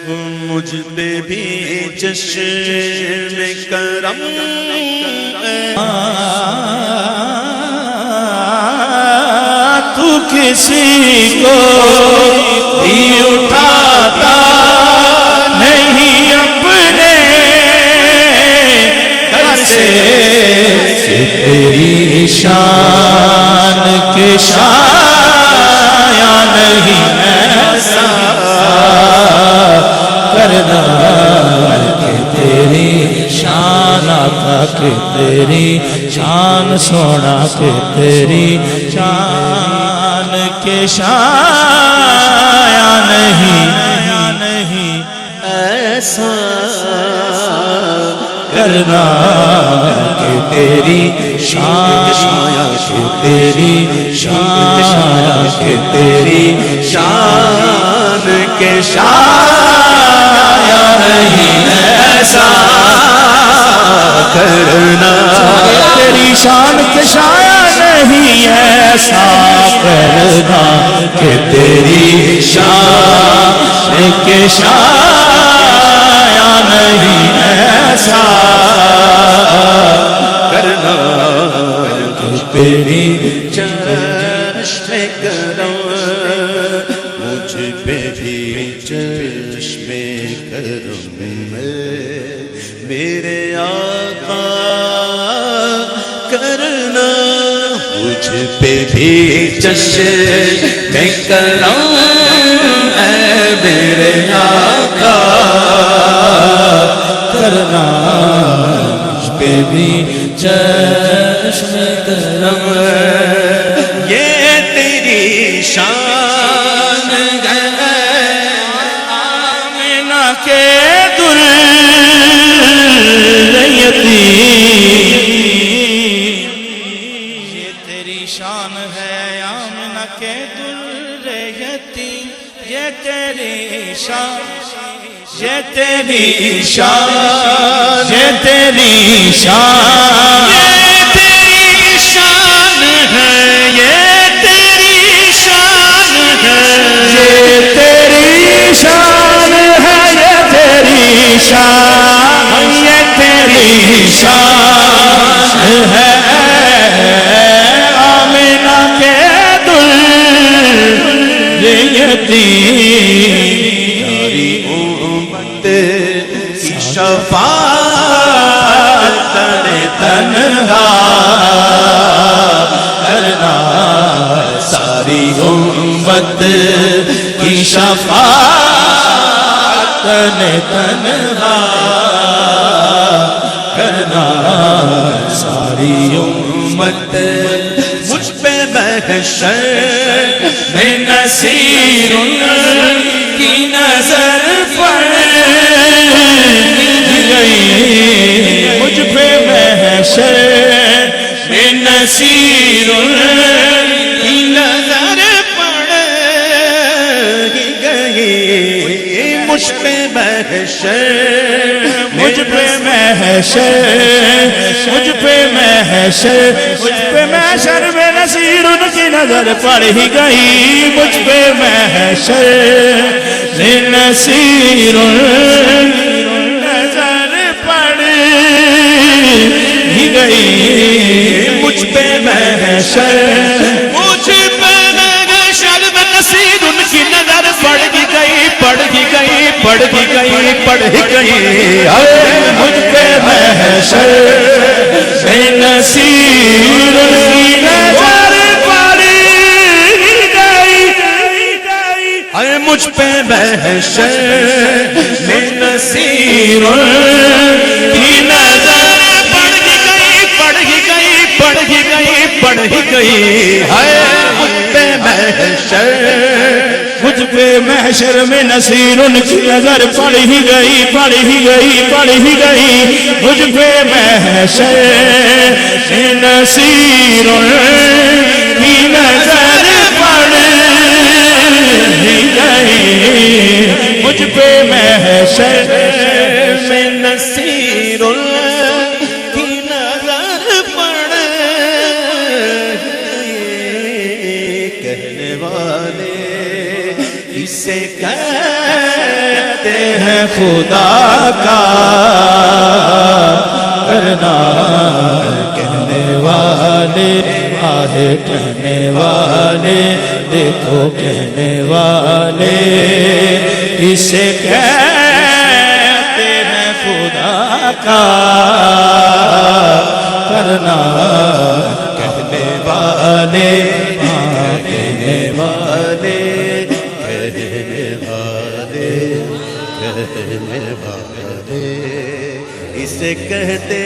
مجھ پہ بھی جشن کرم تو کسی کو بھی اٹھاتا نہیں اپنے گھر سے تیری شان کے شایان نہیں ایسا کرنا کہ تیری شان آقا کہ تیری شان سونا کہ تیری شان کے شایان نہیں ایسا کرنا کہ تیری شان کہ تیری شان کہ تیری شان کے شایان نہیں ایسا کرنا تیری شان کے شایان نہیں ایسا کرنا کہ تیری شان کے شایان نہیں ایسا کرنا کہ تیری چشم کرم مجھ پہ بھی چشم کرم میرے آقا کرنا مجھ پہ بھی چشم کرم اے میرے آقا کرنا مجھ پہ بھی چشم کرم یہ تیری شان ہے آمنہ کے درریتی یہ تیری شان ہے آمنہ کے درریتی یہ تیری شان یہ تیری شان یہ تیری شان یہ تیری شان ہے یہ تیری شان ہے یہ تیری شان ہے یہ تیری شان یہ تیری شان ہے آمنہ کے درریتی شفاعت تنہا کرنا ساری امت کی شفاعت تنہا کرنا ساری امت مجھ پہ محشر میں نصیر کی نظر پڑے مجھ پہ محشر میں نصیر کی نظر پڑ گئی مجھ پہ محشر مجھ پہ محشر مجھ پہ محشر مجھ پہ محشر میں نصیر ان کی نظر پڑ ہی گئی مجھ پہ محشر میں نصیر نظر پڑ ہی گئی مجھ پہ محشر مجھ پہ محشر میں نصیر ان کی نظر پڑ ہی گئی پڑ ہی گئی پڑ ہی گئی پڑ ہی گئی مجھ پہ محشر میں نصیر ان کی نظر پڑ ہی گئی مجھ پہ محشر میں نصیر کی نظر پڑ ہی گئی پڑ ہی گئی پڑ ہی گئی پڑ ہی گئی مجھ پہ محشر مجھ پہ محشر میں نصیر ان کی نظر پڑ ہی گئی پڑ ہی گئی پڑ ہی گئی مجھ پہ محشر میں نصیر کی نظر پڑ ہی گئی مجھ پہ محشر میں نصیر کی نظر پڑ کہنے والے اسے کہتے ہیں خدا کا کرنا کہنے والے آہے کہنے والے دیکھو کہنے والے اسے کہتے ہیں خدا کا کرنا کہنے والے کہنے والے کہنے والے اسے کہتے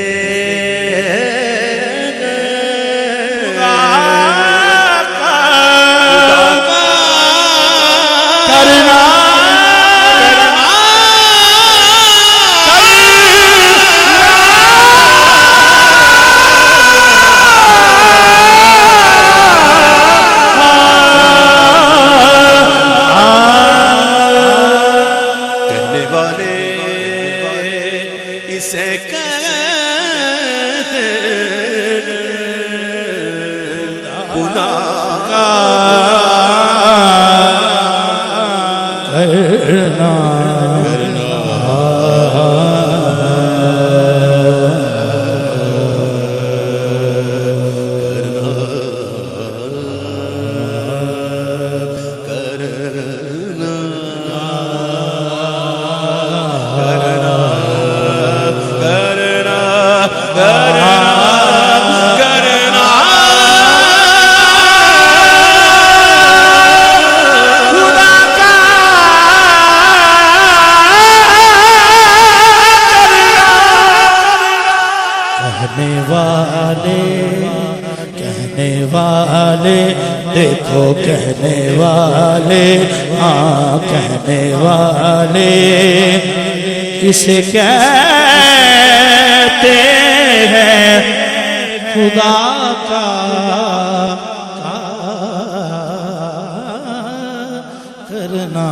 کہنے والے دیکھو کہنے والے ہاں کہنے والے اسے کہتے ہیں خدا کا کرنا